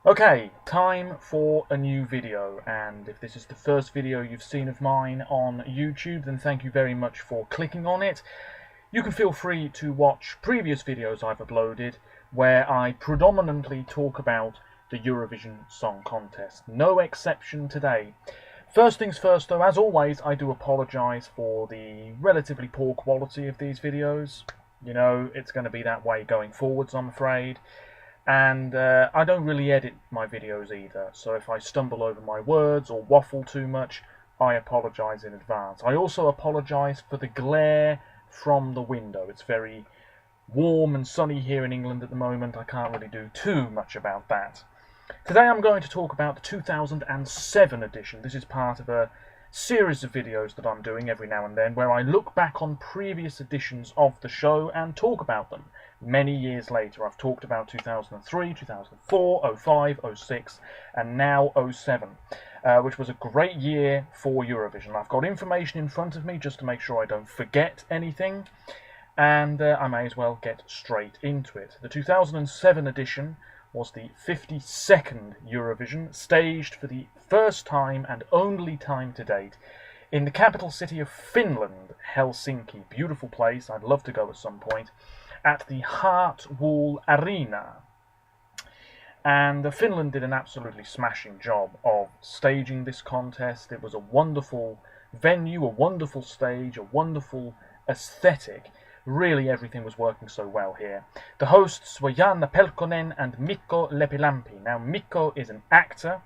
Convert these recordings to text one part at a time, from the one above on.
Okay, time for a new video, and if this is the first video you've seen of mine on YouTube, then thank you very much for clicking on it. You can feel free to watch previous videos I've uploaded where I predominantly talk about the Eurovision Song Contest. No exception today. First things first though, as always, I do apologise for the relatively poor quality of these videos. You know, it's going to be that way going forwards, I'm afraid. And I don't really edit my videos either, so if I stumble over my words or waffle too much, I apologise in advance. I also apologise for the glare from the window. It's very warm and sunny here in England at the moment. I can't really do too much about that. Today I'm going to talk about the 2007 edition. This is part of a series of videos that I'm doing every now and then where I look back on previous editions of the show and talk about them many years later. I've talked about 2003, 2004, 05, 06 and now 07, which was a great year for Eurovision. I've got information in front of me just to make sure I don't forget anything, and I may as well get straight into it. The 2007 edition was the 52nd Eurovision, staged for the first time and only time to date in the capital city of Finland, Helsinki. Beautiful place, I'd love to go at some point, at the Heart Wall Arena. And Finland did an absolutely smashing job of staging this contest. It was a wonderful venue, a wonderful stage, a wonderful aesthetic. Really, everything was working so well here. The hosts were Jaana Pelkkonen and Mikko Leppilampi. Now, Mikko is an actor,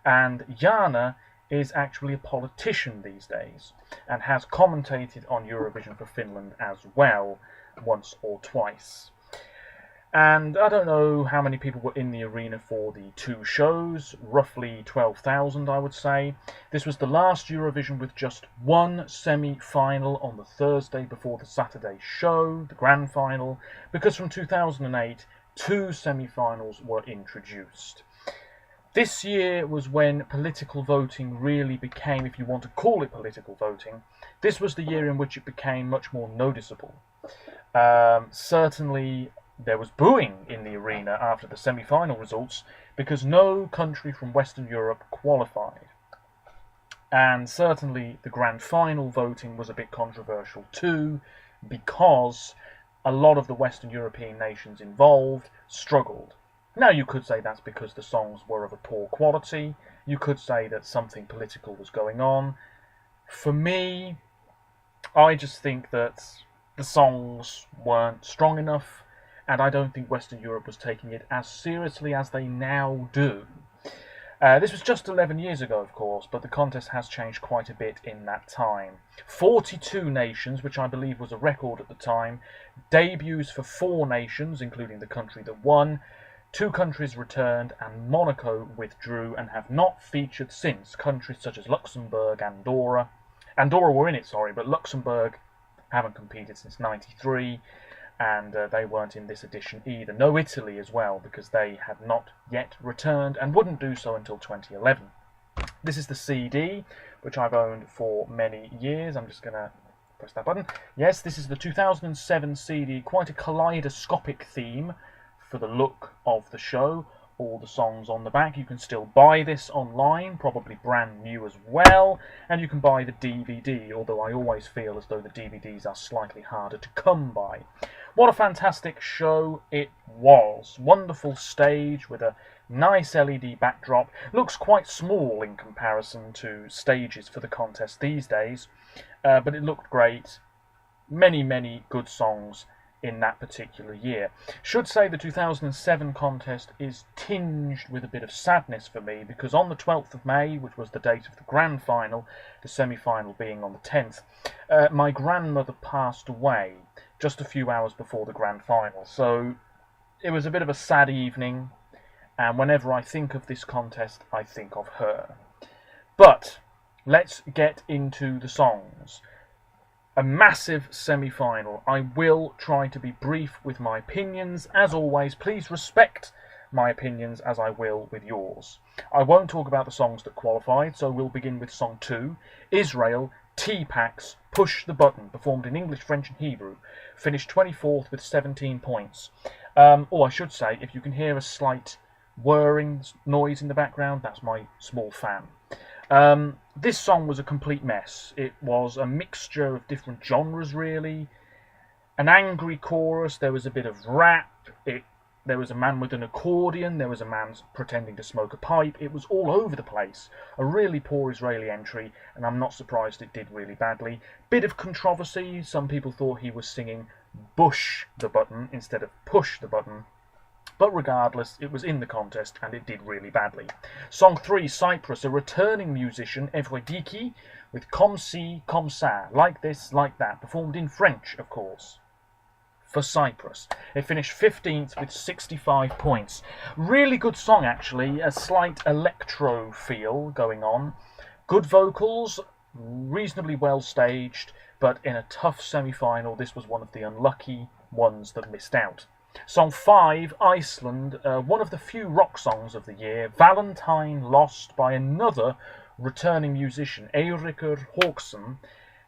and Jaana is actually a politician these days, and has commentated on Eurovision for Finland as well, once or twice. And I don't know how many people were in the arena for the two shows, roughly 12,000 I would say. This was the last Eurovision with just one semi-final on the Thursday before the Saturday show, the grand final, because from 2008 two semi-finals were introduced. This year was when political voting really became, if you want to call it political voting, this was the year in which it became much more noticeable. Certainly there was booing in the arena after the semi-final results because no country from Western Europe qualified. And certainly the grand final voting was a bit controversial too, because a lot of the Western European nations involved struggled. Now, you could say that's because the songs were of a poor quality. You could say that something political was going on. For me, I just think that the songs weren't strong enough, and I don't think Western Europe was taking it as seriously as they now do. This was just 11 years ago, of course, but the contest has changed quite a bit in that time. 42 nations, which I believe was a record at the time, debuts for 4 nations, including the country that won. 2 countries returned, and Monaco withdrew and have not featured since. Countries such as Luxembourg, Andorra were in it, sorry, but Luxembourg haven't competed since '93. And they weren't in this edition either. No Italy as well, because they had not yet returned and wouldn't do so until 2011. This is the CD, which I've owned for many years. I'm just going to press that button. Yes, this is the 2007 CD, quite a kaleidoscopic theme for the look of the show. All the songs on the back. You can still buy this online, probably brand new as well, and you can buy the DVD, although I always feel as though the DVDs are slightly harder to come by. What a fantastic show it was. Wonderful stage with a nice LED backdrop. Looks quite small in comparison to stages for the contest these days, but it looked great. Many, many good songs in that particular year. Should say the 2007 contest is tinged with a bit of sadness for me, because on the 12th of May, which was the date of the grand final, the semi-final being on the 10th, my grandmother passed away just a few hours before the grand final. So it was a bit of a sad evening, and whenever I think of this contest, I think of her. But let's get into the songs. A massive semi-final. I will try to be brief with my opinions. As always, please respect my opinions as I will with yours. I won't talk about the songs that qualified, so we'll begin with song 2, Israel, T-Pax, Push the Button, performed in English, French and Hebrew. Finished 24th with 17 points. I should say, if you can hear a slight whirring noise in the background. That's my small fan. This song was a complete mess. It was a mixture of different genres, really. An angry chorus, there was a bit of rap, there was a man with an accordion, there was a man pretending to smoke a pipe. It was all over the place. A really poor Israeli entry, and I'm not surprised it did really badly. Bit of controversy. Some people thought he was singing "Bush the Button" instead of "Push the Button." But regardless, it was in the contest and it did really badly. Song 3, Cyprus, a returning musician, Evrediki, with Comme ci, comme ça, like this, like that, performed in French, of course, for Cyprus. It finished 15th with 65 points. Really good song, actually, a slight electro feel going on. Good vocals, reasonably well staged, but in a tough semi-final, this was one of the unlucky ones that missed out. Song 5, Iceland, one of the few rock songs of the year. Valentine lost by another returning musician, Eiríkur Hauksson,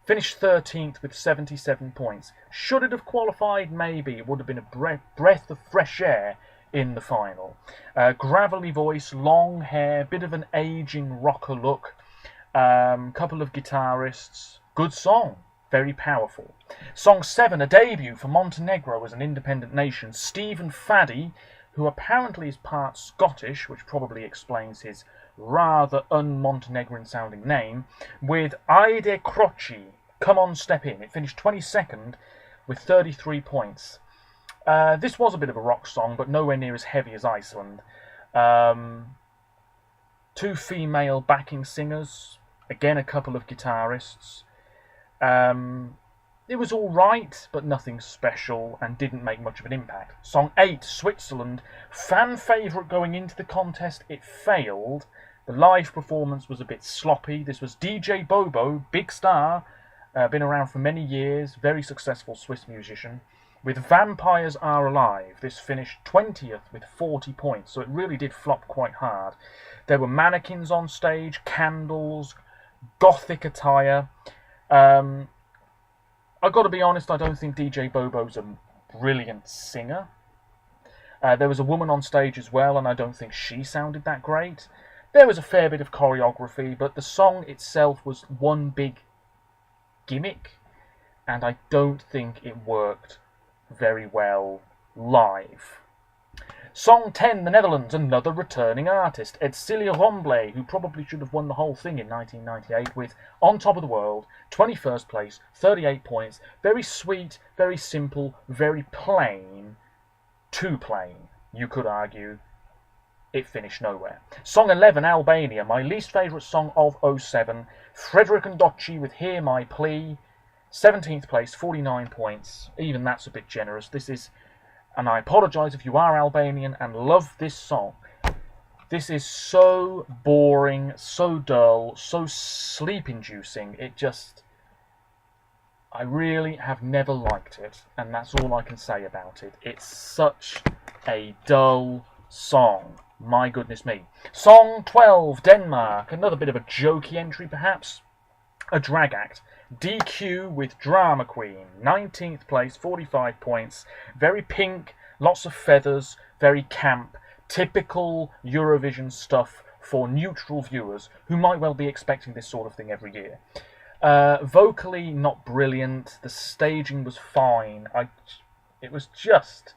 finished 13th with 77 points. Should it have qualified? Maybe. It would have been a breath of fresh air in the final. Gravelly voice, long hair, bit of an aging rocker look, couple of guitarists. Good song. Very powerful. Song 7, a debut for Montenegro as an independent nation. Stephen Faddy, who apparently is part Scottish, which probably explains his rather un-Montenegrin sounding name, with Aide Croci, Come On Step In. It finished 22nd with 33 points. This was a bit of a rock song, but nowhere near as heavy as Iceland. Two female backing singers, again a couple of guitarists. It was alright, but nothing special, and didn't make much of an impact. Song 8, Switzerland, fan favourite going into the contest. It failed. The live performance was a bit sloppy. This was DJ Bobo, big star, been around for many years, very successful Swiss musician. With Vampires Are Alive, this finished 20th with 40 points, so it really did flop quite hard. There were mannequins on stage, candles, gothic attire. I've got to be honest, I don't think DJ Bobo's a brilliant singer. There was a woman on stage as well, and I don't think she sounded that great. There was a fair bit of choreography, but the song itself was one big gimmick, and I don't think it worked very well live. Song 10, the Netherlands, another returning artist, Edcilia Rombley, who probably should have won the whole thing in 1998 with On Top of the World, 21st place, 38 points. Very sweet, very simple, very plain. Too plain, you could argue. It finished nowhere. Song 11, Albania, my least favourite song of 07. Frederick and Docci with Hear My Plea, 17th place, 49 points. Even that's a bit generous. This is... And I apologise if you are Albanian and love this song. This is so boring, so dull, so sleep-inducing. It just... I really have never liked it, and that's all I can say about it. It's such a dull song. My goodness me. Song 12, Denmark. Another bit of a jokey entry, perhaps. A drag act. DQ with Drama Queen, 19th place, 45 points, very pink, lots of feathers, very camp, typical Eurovision stuff for neutral viewers who might well be expecting this sort of thing every year. Vocally, not brilliant, the staging was fine, it was just,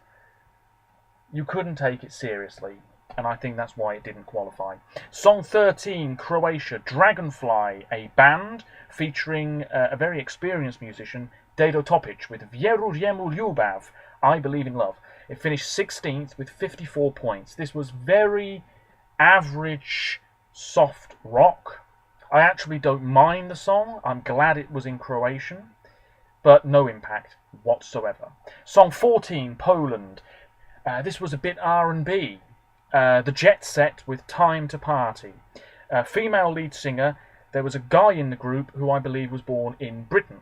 you couldn't take it seriously. And I think that's why it didn't qualify. Song 13, Croatia, Dragonfly, a band featuring a very experienced musician, Dedo Topic, with Vjerujemo Ljubav, I Believe in Love. It finished 16th with 54 points. This was very average, soft rock. I actually don't mind the song. I'm glad it was in Croatian, but no impact whatsoever. Song 14, Poland. This was a bit R&B. The Jet Set with Time to Party. Female lead singer. There was a guy in the group who I believe was born in Britain.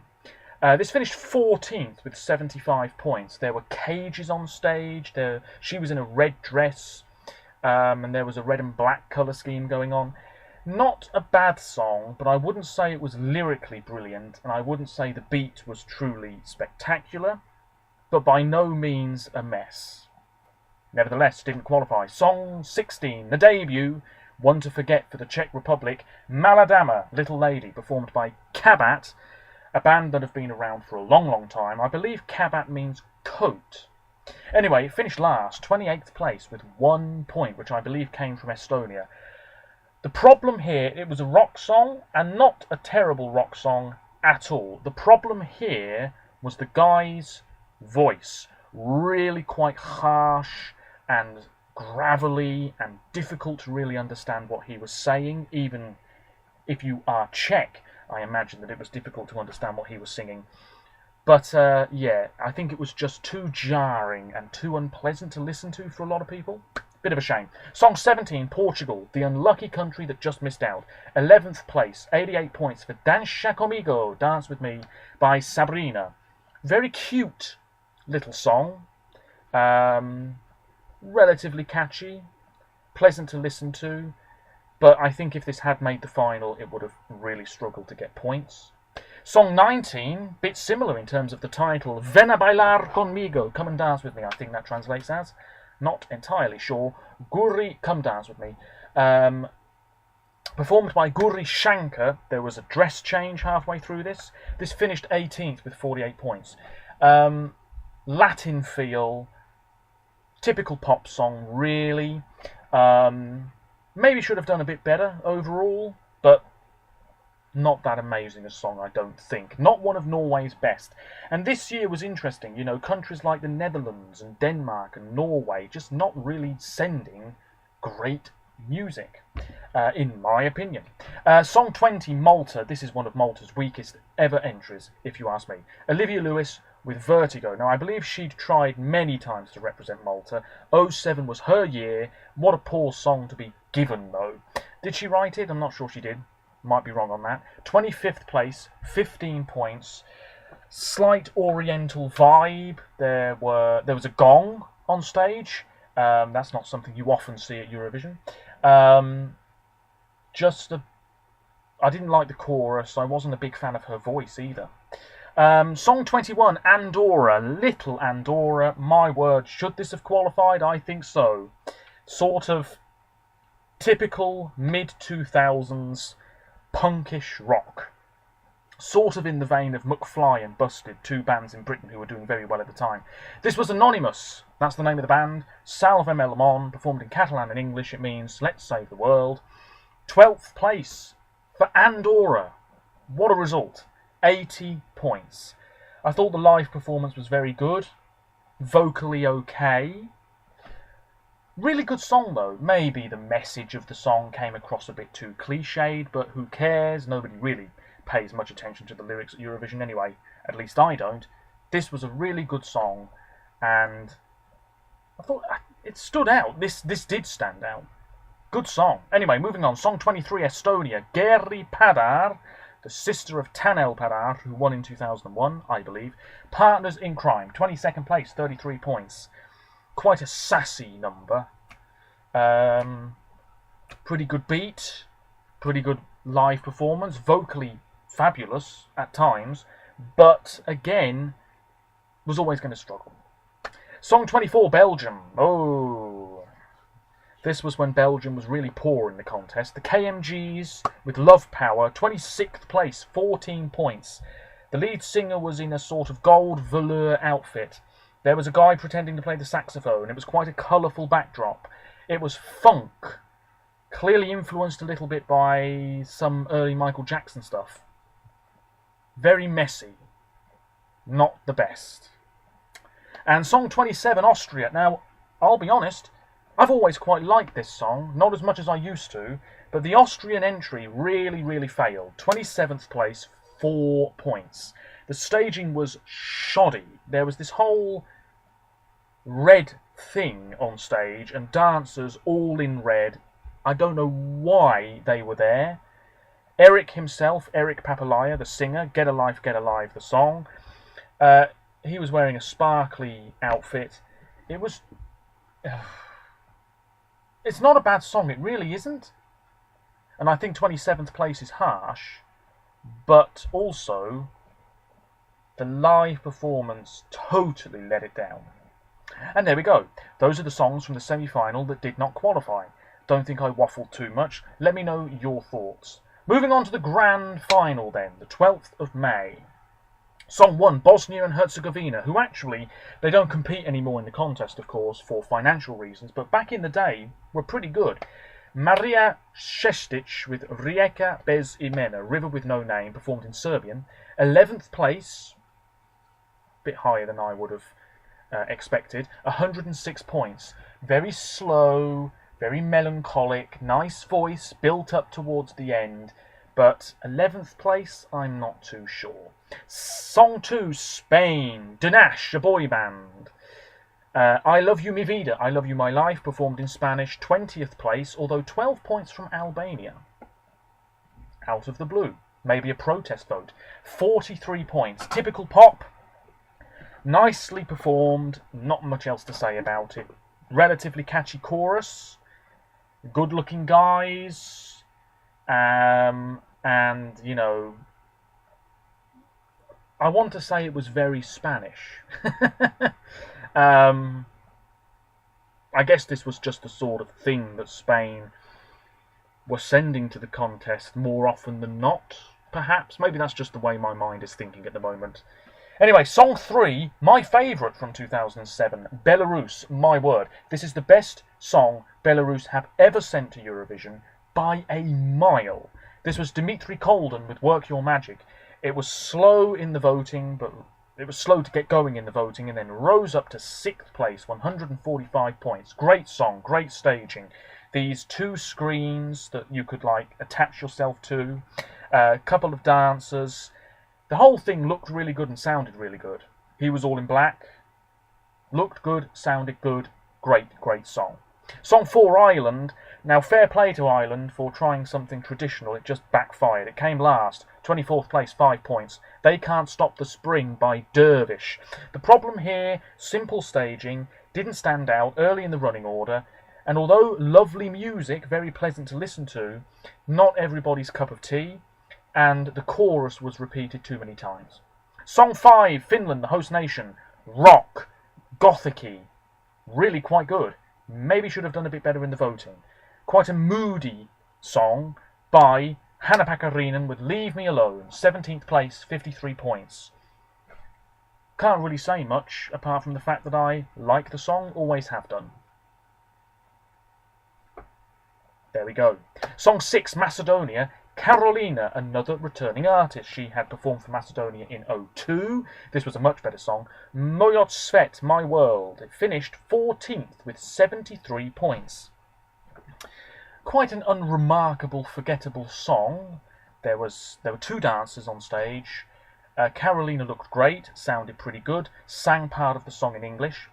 This finished 14th with 75 points. There were cages on stage. She was in a red dress, and there was a red and black colour scheme going on. Not a bad song, but I wouldn't say it was lyrically brilliant, and I wouldn't say the beat was truly spectacular, but by no means a mess. Nevertheless, didn't qualify. Song 16, the debut, One to Forget for the Czech Republic, Maladama, Little Lady, performed by Kabat, a band that have been around for a long time. I believe Kabat means coat. Anyway, it finished last, 28th place, with 1 point, which I believe came from Estonia. The problem here, it was a rock song, and not a terrible rock song at all. The problem here was the guy's voice. Really quite harsh and gravelly and difficult to really understand what he was saying. Even if you are Czech, I imagine that it was difficult to understand what he was singing. But yeah, I think it was just too jarring and too unpleasant to listen to for a lot of people. Bit of a shame. Song 17, Portugal, the unlucky country that just missed out. 11th place, 88 points for Dança Comigo, Dance With Me, by Sabrina. Very cute little song. Relatively catchy, pleasant to listen to. But I think if this had made the final, it would have really struggled to get points. Song 19, bit similar in terms of the title. Ven a bailar conmigo, Come and Dance With Me, I think that translates as. Not entirely sure. Guri, Come Dance With Me. Performed by Guri Shankar. There was a dress change halfway through this. This finished 18th with 48 points. Latin feel. Typical pop song, really. Maybe should have done a bit better overall, but not that amazing a song, I don't think. Not one of Norway's best. And this year was interesting, you know, countries like the Netherlands and Denmark and Norway just not really sending great music, in my opinion. Song 20, Malta. This is one of Malta's weakest ever entries, if you ask me. Olivia Lewis with Vertigo. Now, I believe she'd tried many times to represent Malta. 07 was her year. What a poor song to be given, though. Did she write it? I'm not sure she did. Might be wrong on that. 25th place, 15 points. Slight oriental vibe. There was a gong on stage. That's not something you often see at Eurovision. I didn't like the chorus. I wasn't a big fan of her voice either. Song 21, Andorra. Little Andorra. My word, should this have qualified? I think so. Sort of typical mid-2000s punkish rock. Sort of in the vein of McFly and Busted, two bands in Britain who were doing very well at the time. This was Anonymous. That's the name of the band. Salve el món, performed in Catalan and English. It means Let's Save the World. 12th place for Andorra. What a result. 80 points. I thought the live performance was very good. Vocally okay. Really good song though. Maybe the message of the song came across a bit too cliched, but who cares? Nobody really pays much attention to the lyrics at Eurovision anyway. At least I don't. This was a really good song, and I thought it stood out. This did stand out. Good song. Anyway, moving on. Song 23, Estonia. Geri Padar, the sister of Tanel Padar, who won in 2001, I believe. Partners in Crime. 22nd place, 33 points. Quite a sassy number. Pretty good beat. Pretty good live performance. Vocally fabulous at times. But, again, was always going to struggle. Song 24, Belgium. Oh, this was when Belgium was really poor in the contest. The KMGs with Love Power, 26th place, 14 points. The lead singer was in a sort of gold velour outfit. There was a guy pretending to play the saxophone. It was quite a colourful backdrop. It was funk, clearly influenced a little bit by some early Michael Jackson stuff. Very messy. Not the best. And song 27, Austria. Now, I'll be honest, I've always quite liked this song, not as much as I used to, but the Austrian entry really failed. 27th place, 4 points. The staging was shoddy. There was this whole red thing on stage and dancers all in red. I don't know why they were there. Eric himself, Eric Papalaya, the singer, Get a Life, the song, he was wearing a sparkly outfit. It was... It's not a bad song, it really isn't. And I think 27th place is harsh, but also the live performance totally let it down. And there we go. Those are the songs from the semi-final that did not qualify. Don't think I waffled too much. Let me know your thoughts. Moving on to the grand final then, the 12th of May. Song 1, Bosnia and Herzegovina, who actually, they don't compete anymore in the contest, of course, for financial reasons, but back in the day were pretty good. Maria Šestić with Rijeka bez imena, River with No Name, performed in Serbian. 11th place, a bit higher than I would have expected, 106 points. Very slow, very melancholic, nice voice, built up towards the end, but 11th place, I'm not too sure. Song 2, Spain, Danash, a boy band. I Love You Mi Vida, I Love You My Life, performed in Spanish, 20th place, although 12 points from Albania. Out of the blue, maybe a protest vote. 43 points, typical pop, nicely performed, not much else to say about it. Relatively catchy chorus, good looking guys, and, you know, I want to say it was very Spanish. I guess this was just the sort of thing that Spain were sending to the contest more often than not, perhaps. Maybe that's just the way my mind is thinking at the moment. Anyway, Song 3, my favourite from 2007, Belarus, My Word. This is the best song Belarus have ever sent to Eurovision by a mile. This was Dimitri Kolden with Work Your Magic. It was slow in the voting, but it was slow to get going in the voting, and then rose up to 6th place, 145 points. Great song, great staging. These 2 screens that you could like attach yourself to, a couple of dancers. The whole thing looked really good and sounded really good. He was all in black, looked good, sounded good. Great, great song. Song 4, Ireland. Now, fair play to Ireland for trying something traditional. It just backfired. It came last. 24th place, 5 points. They Can't Stop the Spring by Dervish. The problem here, simple staging, didn't stand out early in the running order, and although lovely music, very pleasant to listen to, not everybody's cup of tea, and the chorus was repeated too many times. Song 5, Finland, the host nation. Rock, gothic-y, really quite good. Maybe should have done a bit better in the voting. Quite a moody song by Hanna Pakarinen with Leave Me Alone, 17th place, 53 points. Can't really say much apart from the fact that I like the song, always have done. There we go. Song 6, Macedonia. Carolina, another returning artist. She had performed for Macedonia in 2002. This was a much better song. Mojot Svet, My World. It finished 14th with 73 points. Quite an unremarkable, forgettable song. There were 2 dancers on stage. Carolina looked great, sounded pretty good, sang part of the song in English.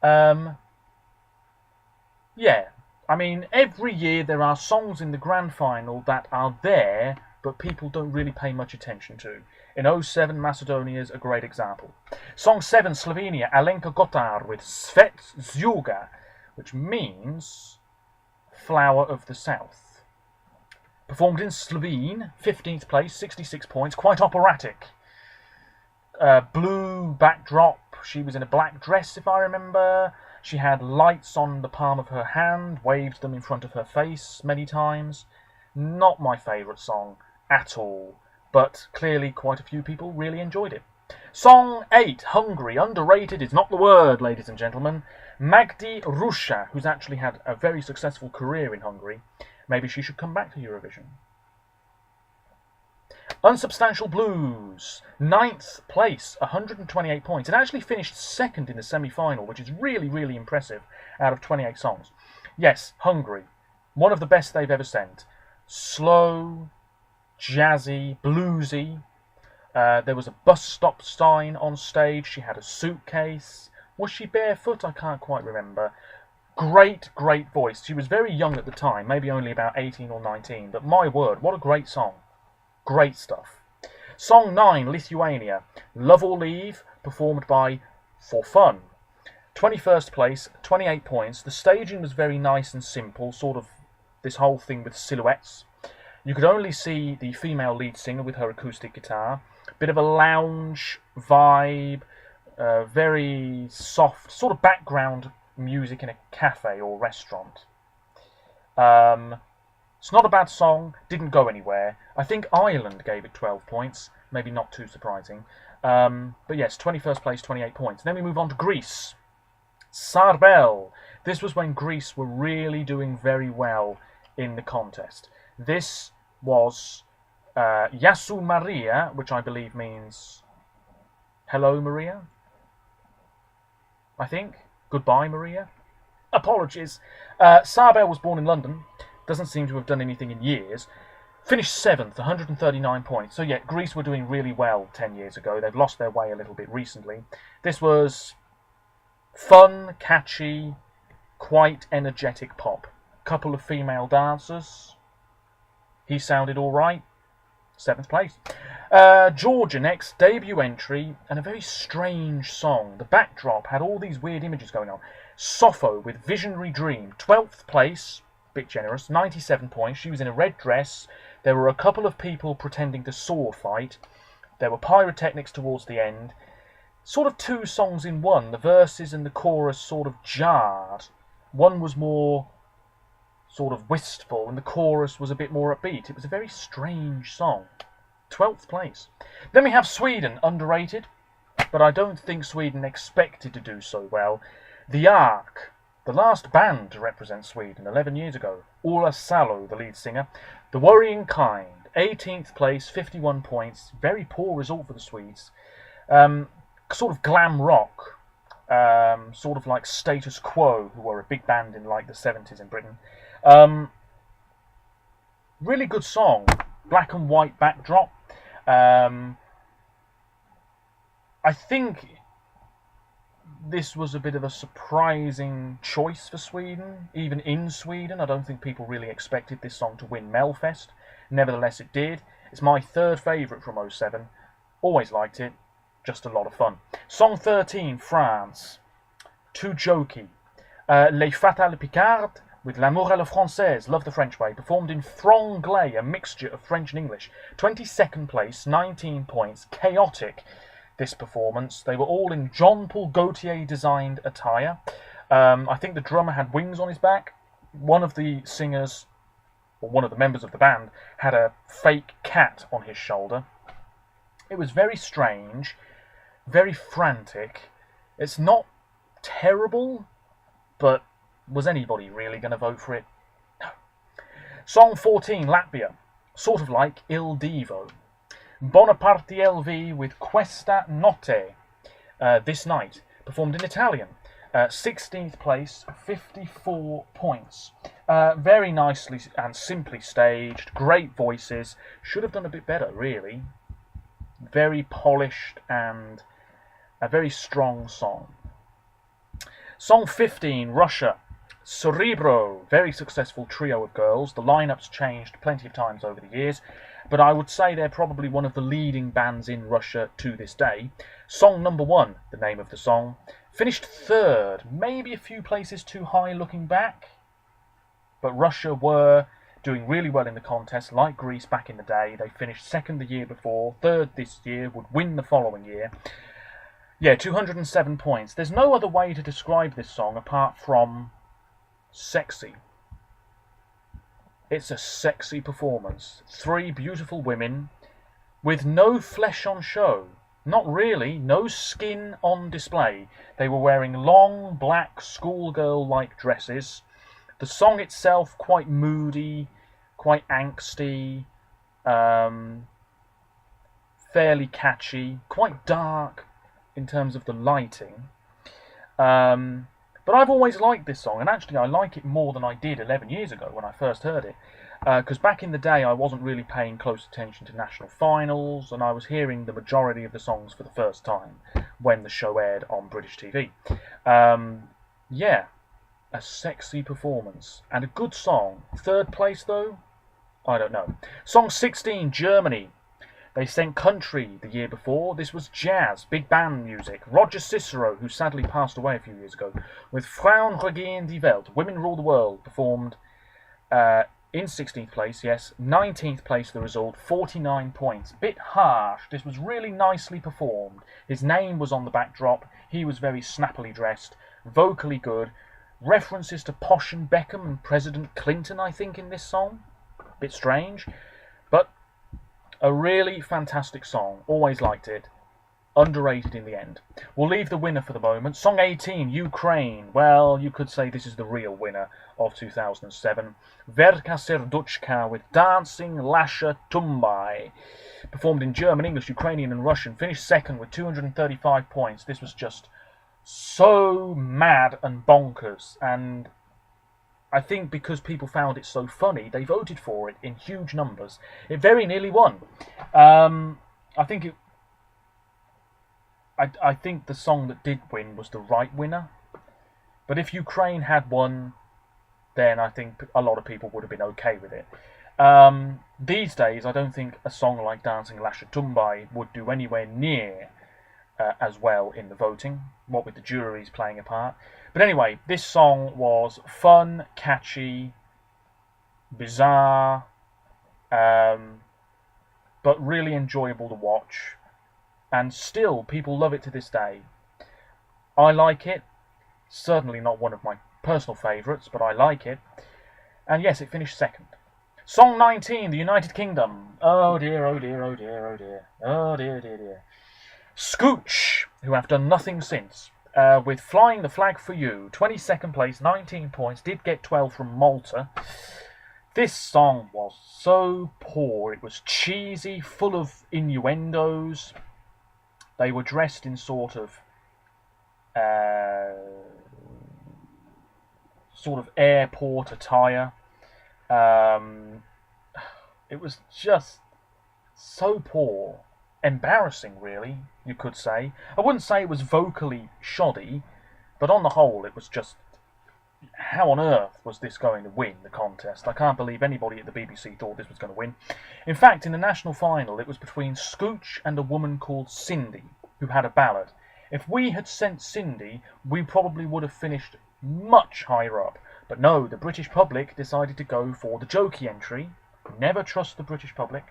Yeah, I mean, every year there are songs in the grand final that are there, but people don't really pay much attention to. In 2007, Macedonia's a great example. Song 7, Slovenia, Alenka Gotar with Svet Zjuga, which means Flower of the South. Performed in Slovene, 15th place, 66 points, quite operatic. Blue backdrop, she was in a black dress if I remember. She had lights on the palm of her hand, waved them in front of her face many times. Not my favourite song at all, but clearly quite a few people really enjoyed it. Song 8, Hungary, underrated is not the word, ladies and gentlemen. Magdi Rusha, who's actually had a very successful career in Hungary. Maybe she should come back to Eurovision. Unsubstantial Blues, 9th place, 128 points. It actually finished 2nd in the semi-final, which is really, really impressive out of 28 songs. Yes, Hungary, one of the best they've ever sent. Slow, jazzy, bluesy. There was a bus stop sign on stage. She had a suitcase. Was she barefoot? I can't quite remember. Great, great voice. She was very young at the time, maybe only about 18 or 19, but my word, what a great song. Great stuff. Song 9, Lithuania, Love or Leave, performed by For Fun. 21st place, 28 points. The staging was very nice and simple, sort of this whole thing with silhouettes. You could only see the female lead singer with her acoustic guitar. Bit of a lounge vibe, very soft, sort of background music in a cafe or restaurant. It's not a bad song, didn't go anywhere. I think Ireland gave it 12 points, maybe not too surprising. But yes, 21st place, 28 points. Then we move on to Greece. Sarbel. This was when Greece were really doing very well in the contest. This was Yasu Maria, which I believe means hello Maria, I think. Goodbye Maria. Apologies. Sarbel was born in London. Doesn't seem to have done anything in years. Finished 7th, 139 points. So yeah, Greece were doing really well 10 years ago. They've lost their way a little bit recently. This was fun, catchy, quite energetic pop. Couple of female dancers. He sounded alright. 7th place. Georgia next, debut entry, and a very strange song. The backdrop had all these weird images going on. Sopho with Visionary Dream, 12th place, bit generous, 97 points. She was in a red dress. There were a couple of people pretending to sword fight. There were pyrotechnics towards the end. Sort of two songs in one. The verses and the chorus sort of jarred. One was more sort of wistful, and the chorus was a bit more upbeat. It was a very strange song. 12th place. Then we have Sweden, underrated, but I don't think Sweden expected to do so well. The Ark, the last band to represent Sweden 11 years ago. Ola Salo, the lead singer. The Worrying Kind, 18th place, 51 points. Very poor result for the Swedes. Sort of glam rock, sort of like Status Quo, who were a big band in like the 70s in Britain. Really good song, black and white backdrop. I think this was a bit of a surprising choice for Sweden, even in Sweden. I don't think people really expected this song to win Melfest. Nevertheless, it did. It's my third favourite from '07. Always liked it. Just a lot of fun. Song 13, France. Too jokey. Les Fatales Picardes with L'amour à la française, Love the French Way, performed in franglais, a mixture of French and English. 22nd place, 19 points. Chaotic, this performance. They were all in Jean-Paul Gaultier designed attire. I think the drummer had wings on his back. One of the singers, or one of the members of the band, had a fake cat on his shoulder. It was very strange, very frantic. It's not terrible, but was anybody really going to vote for it? No. Song 14, Latvia. Sort of like Il Divo. Bonaparte LV with Questa Notte, This Night, performed in Italian. 16th place, 54 points. Very nicely and simply staged, great voices. Should have done a bit better, really. Very polished and a very strong song. Song 15, Russia. Cerebro, very successful trio of girls. The lineup's changed plenty of times over the years, but I would say they're probably one of the leading bands in Russia to this day. Song number 1, the name of the song. Finished 3rd, maybe a few places too high looking back, but Russia were doing really well in the contest, like Greece back in the day. They finished 2nd the year before, 3rd this year, would win the following year. Yeah, 207 points. There's no other way to describe this song apart from sexy. It's a sexy performance. 3 beautiful women with no flesh on show. Not really, no skin on display. They were wearing long black schoolgirl-like dresses. The song itself quite moody, quite angsty, fairly catchy, quite dark in terms of the lighting. But I've always liked this song, and actually I like it more than I did 11 years ago when I first heard it. Because back in the day I wasn't really paying close attention to national finals, and I was hearing the majority of the songs for the first time when the show aired on British TV. Yeah, a sexy performance, and a good song. 3rd place though? I don't know. Song 16, Germany. They sent Country the year before. This was jazz, big band music. Roger Cicero, who sadly passed away a few years ago, with Frauen regieren die Welt, Women Rule the World, performed in 16th place, yes. 19th place the result, 49 points. Bit harsh. This was really nicely performed. His name was on the backdrop. He was very snappily dressed, vocally good. References to Posh and Beckham and President Clinton, I think, in this song. Bit strange, but a really fantastic song. Always liked it. Underrated in the end. We'll leave the winner for the moment. Song 18, Ukraine. Well, you could say this is the real winner of 2007. Verka Serduchka with Dancing Lasha Tumbai. Performed in German, English, Ukrainian and Russian. Finished second with 235 points. This was just so mad and bonkers. And I think because people found it so funny, they voted for it in huge numbers. It very nearly won. I think the song that did win was the right winner. But if Ukraine had won, then I think a lot of people would have been okay with it. These days, I don't think a song like Dancing Lasha Tumbai would do anywhere near as well in the voting, what with the juries playing a part. But anyway, this song was fun, catchy, bizarre, but really enjoyable to watch. And still, people love it to this day. I like it. Certainly not one of my personal favourites, but I like it. And yes, it finished second. Song 19, The United Kingdom. Oh dear, oh dear, oh dear, oh dear. Oh dear, dear, dear. Scooch, who have done nothing since, with Flying the Flag for You. 22nd place, 19 points. Did get 12 from Malta. This song was so poor. It was cheesy, full of innuendos. They were dressed in sort of airport attire. It was just so poor. Embarrassing, really, you could say. I wouldn't say it was vocally shoddy, but on the whole, it was just... How on earth was this going to win the contest? I can't believe anybody at the BBC thought this was going to win. In fact, in the national final, it was between Scooch and a woman called Cindy, who had a ballad. If we had sent Cindy, we probably would have finished much higher up. But no, the British public decided to go for the jokey entry. Never trust the British public.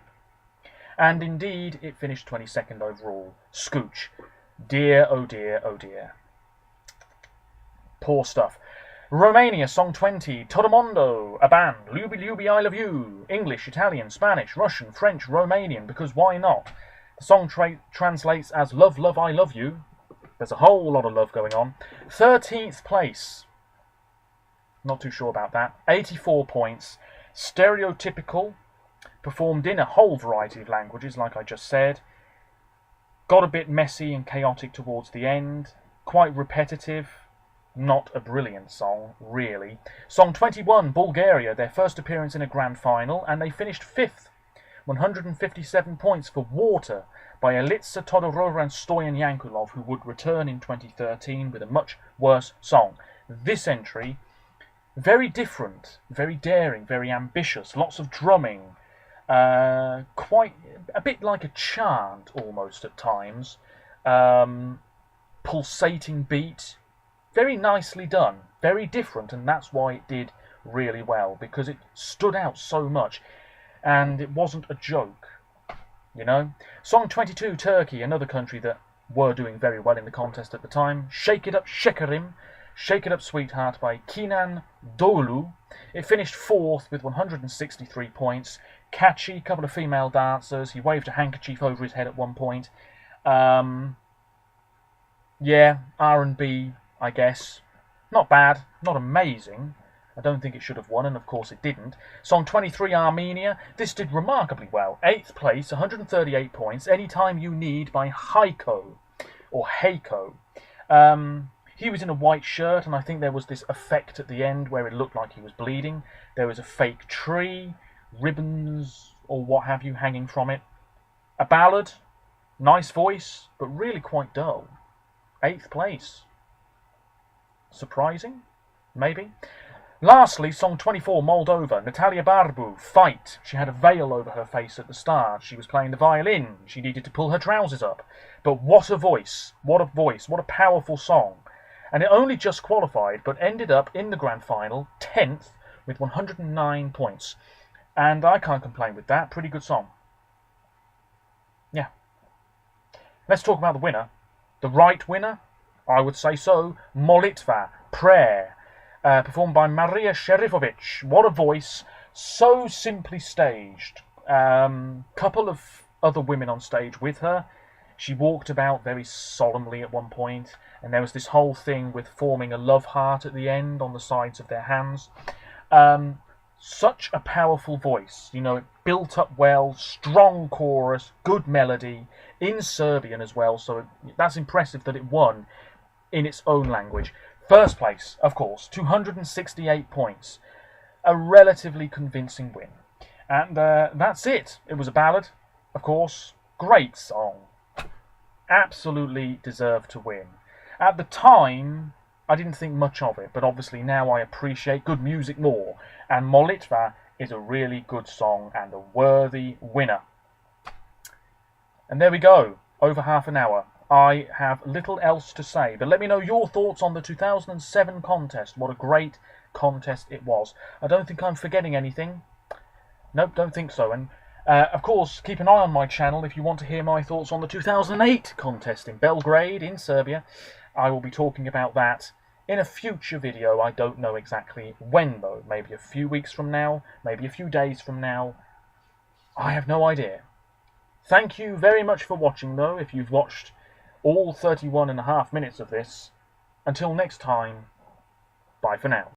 And indeed, it finished 22nd overall. Scooch. Dear, oh dear, oh dear. Poor stuff. Romania, song 20, Todomondo, a band, Lubi Lubi I Love You, English, Italian, Spanish, Russian, French, Romanian, because why not? The song translates as Love, Love, I Love You. There's a whole lot of love going on. 13th place, not too sure about that, 84 points, stereotypical, performed in a whole variety of languages, like I just said, got a bit messy and chaotic towards the end, quite repetitive. Not a brilliant song, really. Song 21, Bulgaria, their first appearance in a grand final, and they finished 5th. 157 points for Water by Elitsa Todorova and Stoyan Yankulov, who would return in 2013 with a much worse song. This entry, very different, very daring, very ambitious, lots of drumming, quite a bit like a chant almost at times, pulsating beat. Very nicely done, very different, and that's why it did really well, because it stood out so much, and it wasn't a joke, you know. Song 22, Turkey, another country that were doing very well in the contest at the time. Shake It Up Şekerim, Shake It Up Sweetheart by Kenan Doğulu. It finished 4th with 163 points. Catchy, couple of female dancers. He waved a handkerchief over his head at one point. Yeah, R&B, I guess. Not bad, not amazing. I don't think it should have won, and of course it didn't. Song 23, Armenia. This did remarkably well. 8th place, 138 points. Anytime You Need by Heiko, or Heiko. He was in a white shirt, and I think there was this effect at the end where it looked like he was bleeding. There was a fake tree, ribbons, or what have you, hanging from it. A ballad, nice voice, but really quite dull. 8th place. Surprising? Maybe. Lastly, song 24, Moldova. Natalia Barbu, Fight. She had a veil over her face at the start. She was playing the violin. She needed to pull her trousers up. But what a voice. What a voice. What a powerful song. And it only just qualified, but ended up in the grand final, 10th, with 109 points. And I can't complain with that. Pretty good song. Yeah. Let's talk about the winner. The right winner? I would say so. Molitva, Prayer. Performed by Maria Sherifovic. What a voice. So simply staged. Couple of other women on stage with her. She walked about very solemnly at one point, and there was this whole thing with forming a love heart at the end on the sides of their hands. Such a powerful voice, you know, it built up well, strong chorus, good melody, in Serbian as well, so that's impressive that it won in its own language. First place, of course, 268 points. A relatively convincing win. And that's it. It was a ballad, of course. Great song. Absolutely deserved to win. At the time, I didn't think much of it, but obviously now I appreciate good music more. And Molitva is a really good song and a worthy winner. And there we go. Over half an hour. I have little else to say, but let me know your thoughts on the 2007 contest. What a great contest it was. I don't think I'm forgetting anything. Nope, don't think so. And of course, keep an eye on my channel if you want to hear my thoughts on the 2008 contest in Belgrade, in Serbia. I will be talking about that in a future video. I don't know exactly when, though. Maybe a few weeks from now, maybe a few days from now. I have no idea. Thank you very much for watching, though, if you've watched all 31.5 minutes of this. Until next time, bye for now.